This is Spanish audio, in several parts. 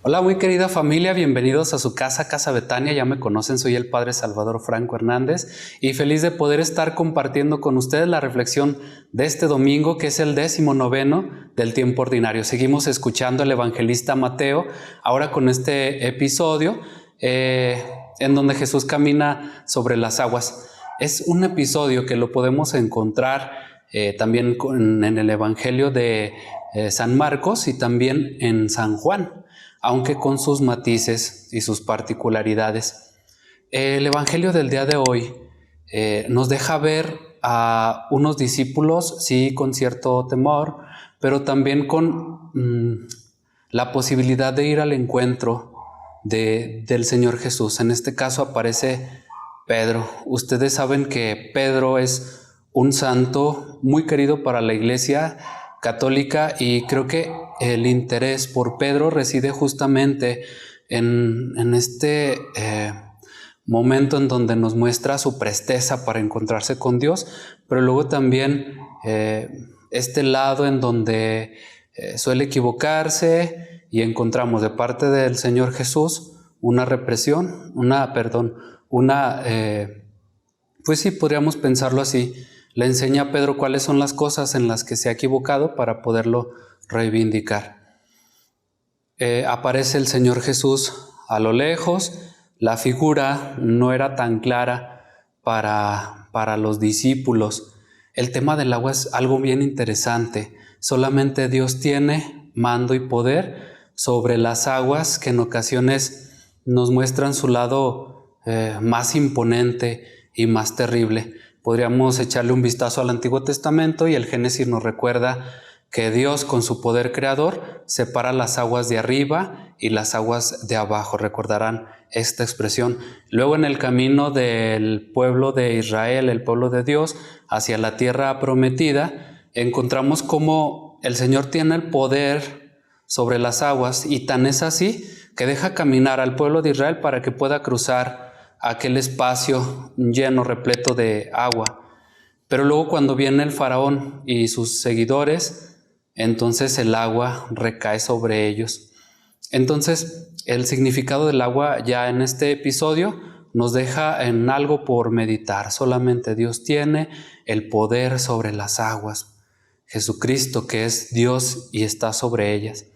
Hola, muy querida familia, bienvenidos a su casa, Casa Betania. Ya me conocen, soy el Padre Salvador Franco Hernández y feliz de poder estar compartiendo con ustedes la reflexión de este domingo, que es el 19º del tiempo ordinario. Seguimos escuchando al evangelista Mateo, ahora con este episodio en donde Jesús camina sobre las aguas. Es un episodio que lo podemos encontrar también en el Evangelio de San Marcos y también en San Juan, aunque con sus matices y sus particularidades. El Evangelio del día de hoy nos deja ver a unos discípulos, sí, con cierto temor, pero también con la posibilidad de ir al encuentro del Señor Jesús. En este caso aparece Pedro. Ustedes saben que Pedro es un santo muy querido para la Iglesia católica y creo que el interés por Pedro reside justamente en este momento en donde nos muestra su presteza para encontrarse con Dios, pero luego también este lado en donde suele equivocarse y encontramos de parte del Señor Jesús una represión, pues sí, podríamos pensarlo así. Le enseña a Pedro cuáles son las cosas en las que se ha equivocado para poderlo reivindicar. Aparece el Señor Jesús a lo lejos. La figura no era tan clara para los discípulos. El tema del agua es algo bien interesante. Solamente Dios tiene mando y poder sobre las aguas, que en ocasiones nos muestran su lado más imponente y más terrible. Podríamos echarle un vistazo al Antiguo Testamento y el Génesis nos recuerda que Dios, con su poder creador, separa las aguas de arriba y las aguas de abajo. Recordarán esta expresión. Luego, en el camino del pueblo de Israel, el pueblo de Dios, hacia la tierra prometida, encontramos cómo el Señor tiene el poder sobre las aguas, y tan es así que deja caminar al pueblo de Israel para que pueda cruzar aquel espacio lleno, repleto de agua. Pero luego, cuando viene el faraón y sus seguidores, entonces el agua recae sobre ellos. Entonces, el significado del agua ya en este episodio nos deja en algo por meditar. Solamente Dios tiene el poder sobre las aguas. Jesucristo, que es Dios y está sobre ellas.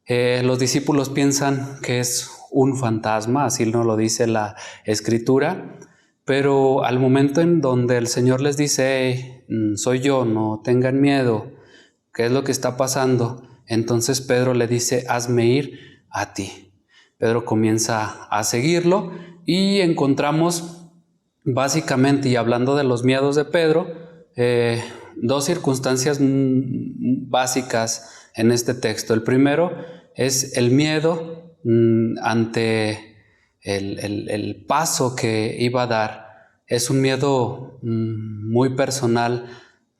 Los discípulos piensan que es un fantasma, así nos lo dice la Escritura, pero al momento en donde el Señor les dice, hey, soy yo, no tengan miedo, ¿qué es lo que está pasando? Entonces Pedro le dice, hazme ir a ti. Pedro comienza a seguirlo y encontramos básicamente, y hablando de los miedos de Pedro, dos circunstancias básicas en este texto. El primero es el miedo ante el paso que iba a dar. Es un miedo muy personal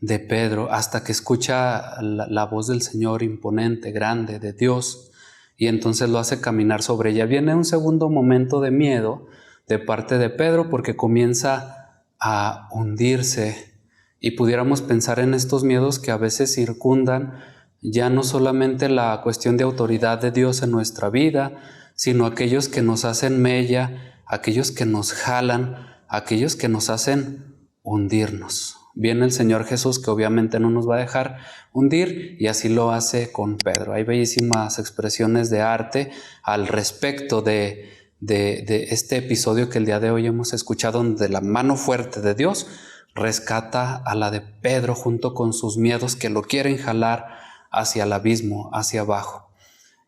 de Pedro, hasta que escucha la voz del Señor imponente, grande, de Dios, y entonces lo hace caminar sobre ella. Viene un segundo momento de miedo de parte de Pedro, porque comienza a hundirse, y pudiéramos pensar en estos miedos que a veces circundan ya no solamente la cuestión de autoridad de Dios en nuestra vida, sino aquellos que nos hacen mella, aquellos que nos jalan, aquellos que nos hacen hundirnos. Viene el Señor Jesús, que obviamente no nos va a dejar hundir, y así lo hace con Pedro. Hay bellísimas expresiones de arte al respecto de este episodio que el día de hoy hemos escuchado, donde la mano fuerte de Dios rescata a la de Pedro junto con sus miedos que lo quieren jalar hacia el abismo, hacia abajo.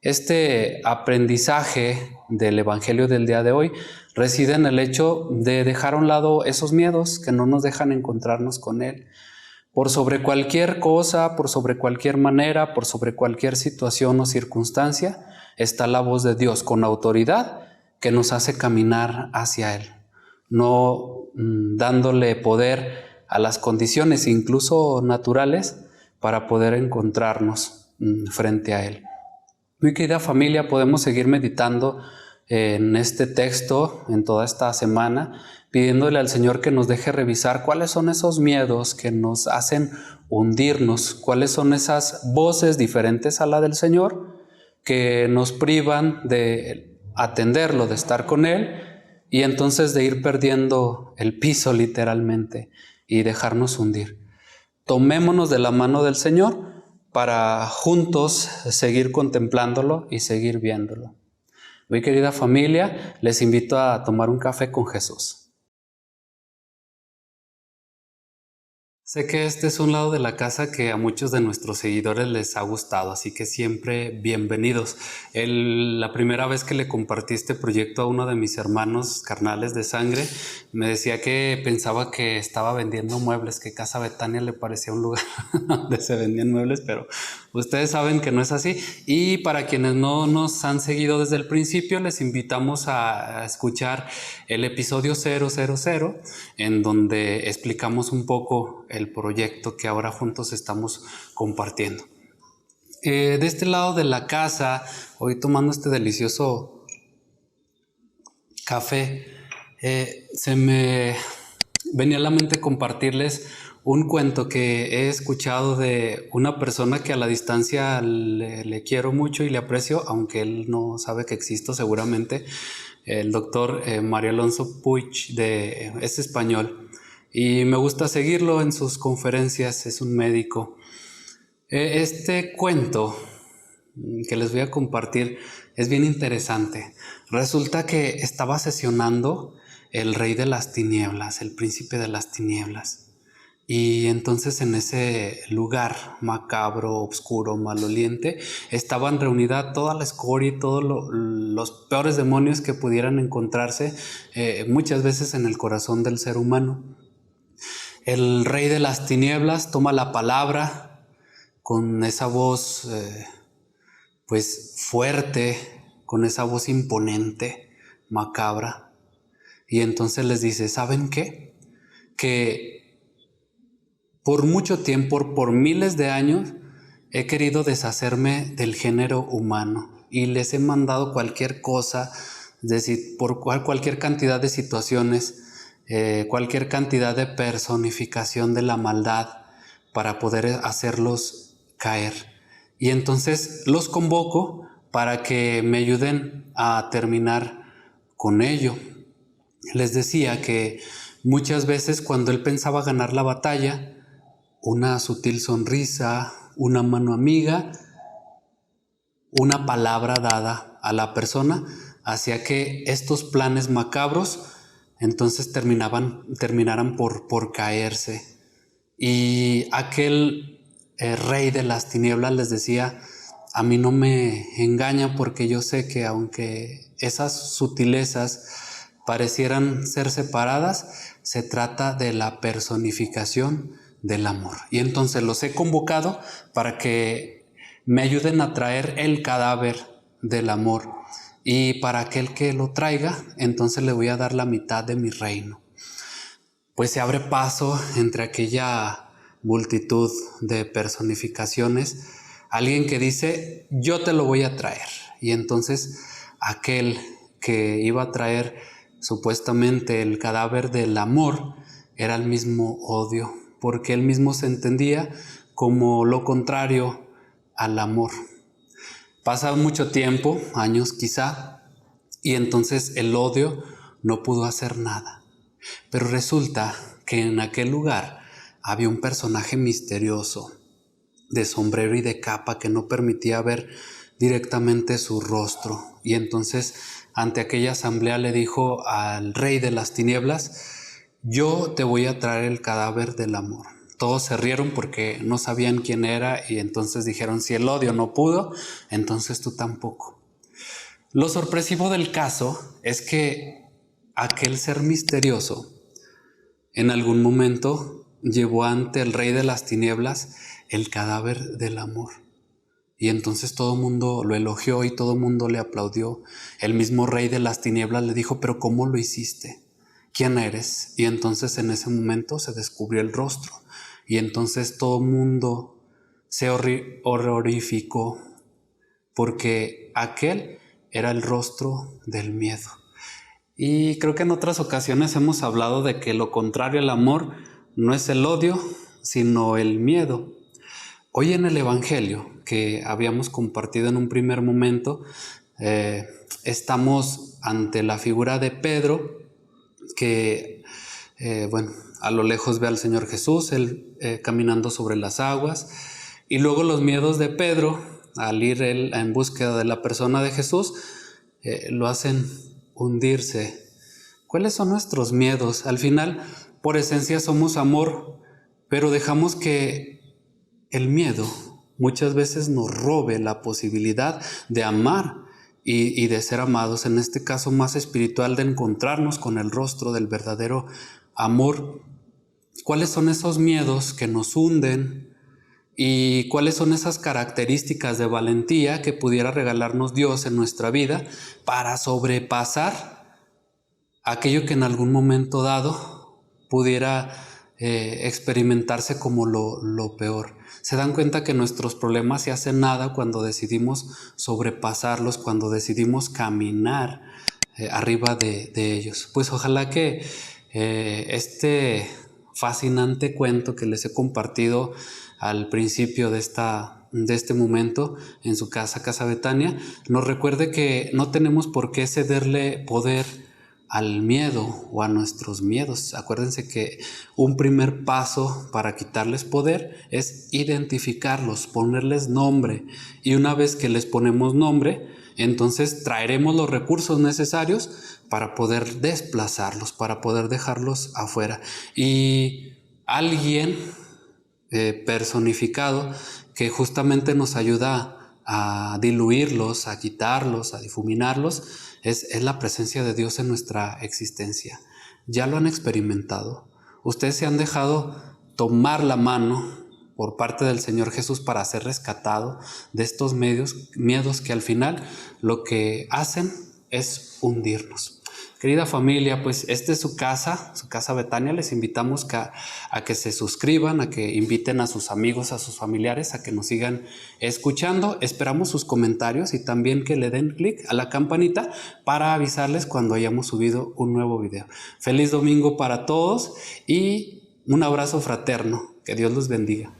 Este aprendizaje del Evangelio del día de hoy reside en el hecho de dejar a un lado esos miedos que no nos dejan encontrarnos con Él. Por sobre cualquier cosa, por sobre cualquier manera, por sobre cualquier situación o circunstancia, está la voz de Dios con autoridad que nos hace caminar hacia Él, no dándole poder a las condiciones, incluso naturales, para poder encontrarnos frente a Él. Mi querida familia, podemos seguir meditando en este texto en toda esta semana, pidiéndole al Señor que nos deje revisar cuáles son esos miedos que nos hacen hundirnos, cuáles son esas voces diferentes a la del Señor que nos privan de atenderlo, de estar con Él, y entonces de ir perdiendo el piso literalmente y dejarnos hundir. Tomémonos de la mano del Señor para juntos seguir contemplándolo y seguir viéndolo. Mi querida familia, les invito a tomar un café con Jesús. Sé que este es un lado de la casa que a muchos de nuestros seguidores les ha gustado, así que siempre bienvenidos. La primera vez que le compartí este proyecto a uno de mis hermanos carnales de sangre, me decía que pensaba que estaba vendiendo muebles, que Casa Betania le parecía un lugar donde se vendían muebles, pero ustedes saben que no es así. Y para quienes no nos han seguido desde el principio, les invitamos a escuchar el episodio 000, en donde explicamos un poco el proyecto que ahora juntos estamos compartiendo. De este lado de la casa, hoy tomando este delicioso café, se me venía a la mente compartirles un cuento que he escuchado de una persona que a la distancia le quiero mucho y le aprecio, aunque él no sabe que existo seguramente, el doctor Mario Alonso Puig, es español, y me gusta seguirlo en sus conferencias, es un médico. Este cuento que les voy a compartir es bien interesante. Resulta que estaba sesionando el rey de las tinieblas, el príncipe de las tinieblas. Y entonces en ese lugar macabro, oscuro, maloliente, estaban reunida toda la escoria y todos los peores demonios que pudieran encontrarse muchas veces en el corazón del ser humano. El rey de las tinieblas toma la palabra con esa voz pues fuerte, con esa voz imponente, macabra, y entonces les dice: ¿saben qué? Que por mucho tiempo, por miles de años, he querido deshacerme del género humano y les he mandado cualquier cosa, es decir, por cualquier cantidad de situaciones, cualquier cantidad de personificación de la maldad para poder hacerlos caer. Y entonces los convoco para que me ayuden a terminar con ello. Les decía que muchas veces cuando él pensaba ganar la batalla, una sutil sonrisa, una mano amiga, una palabra dada a la persona hacía que estos planes macabros entonces terminaran por caerse. Y aquel rey de las tinieblas les decía: a mí no me engaña, porque yo sé que aunque esas sutilezas parecieran ser separadas, se trata de la personificación del amor. Y entonces los he convocado para que me ayuden a traer el cadáver del amor, y para aquel que lo traiga, entonces le voy a dar la mitad de mi reino. Pues se abre paso entre aquella multitud de personificaciones alguien que dice: yo te lo voy a traer. Y entonces aquel que iba a traer supuestamente el cadáver del amor era el mismo odio, porque él mismo se entendía como lo contrario al amor. Pasa mucho tiempo, años quizá, y entonces el odio no pudo hacer nada. Pero resulta que en aquel lugar había un personaje misterioso, de sombrero y de capa, que no permitía ver directamente su rostro. Y entonces ante aquella asamblea le dijo al rey de las tinieblas: yo te voy a traer el cadáver del amor. Todos se rieron porque no sabían quién era, y entonces dijeron: si el odio no pudo, entonces tú tampoco. Lo sorpresivo del caso es que aquel ser misterioso en algún momento llevó ante el rey de las tinieblas el cadáver del amor. Y entonces todo el mundo lo elogió y todo el mundo le aplaudió. El mismo rey de las tinieblas le dijo: ¿pero cómo lo hiciste? ¿Quién eres? Y entonces en ese momento se descubrió el rostro. Y entonces todo el mundo se horrorificó, porque aquel era el rostro del miedo. Y creo que en otras ocasiones hemos hablado de que lo contrario al amor no es el odio, sino el miedo. Hoy en el Evangelio que habíamos compartido en un primer momento, estamos ante la figura de Pedro, que, a lo lejos ve al Señor Jesús, él caminando sobre las aguas, y luego los miedos de Pedro, al ir él en búsqueda de la persona de Jesús, lo hacen hundirse. ¿Cuáles son nuestros miedos? Al final, por esencia somos amor, pero dejamos que el miedo muchas veces nos robe la posibilidad de amar y de ser amados, en este caso más espiritual, de encontrarnos con el rostro del verdadero amor. ¿Cuáles son esos miedos que nos hunden? ¿Y cuáles son esas características de valentía que pudiera regalarnos Dios en nuestra vida para sobrepasar aquello que en algún momento dado pudiera experimentarse como lo peor? Se dan cuenta que nuestros problemas se hacen nada cuando decidimos sobrepasarlos, cuando decidimos caminar arriba de ellos. Pues ojalá que este fascinante cuento que les he compartido al principio de este momento en su Casa Betania, nos recuerde que no tenemos por qué cederle poder al miedo o a nuestros miedos. Acuérdense que un primer paso para quitarles poder es identificarlos, ponerles nombre, y una vez que les ponemos nombre, entonces traeremos los recursos necesarios para poder desplazarlos, para poder dejarlos afuera. Y alguien personificado que justamente nos ayuda a diluirlos, a quitarlos, a difuminarlos, es la presencia de Dios en nuestra existencia. Ya lo han experimentado. Ustedes se han dejado tomar la mano por parte del Señor Jesús para ser rescatado de estos miedos que al final lo que hacen es hundirnos. Querida familia, pues esta es su Casa Betania. Les invitamos a que se suscriban, a que inviten a sus amigos, a sus familiares, a que nos sigan escuchando. Esperamos sus comentarios y también que le den clic a la campanita para avisarles cuando hayamos subido un nuevo video. Feliz domingo para todos y un abrazo fraterno. Que Dios los bendiga.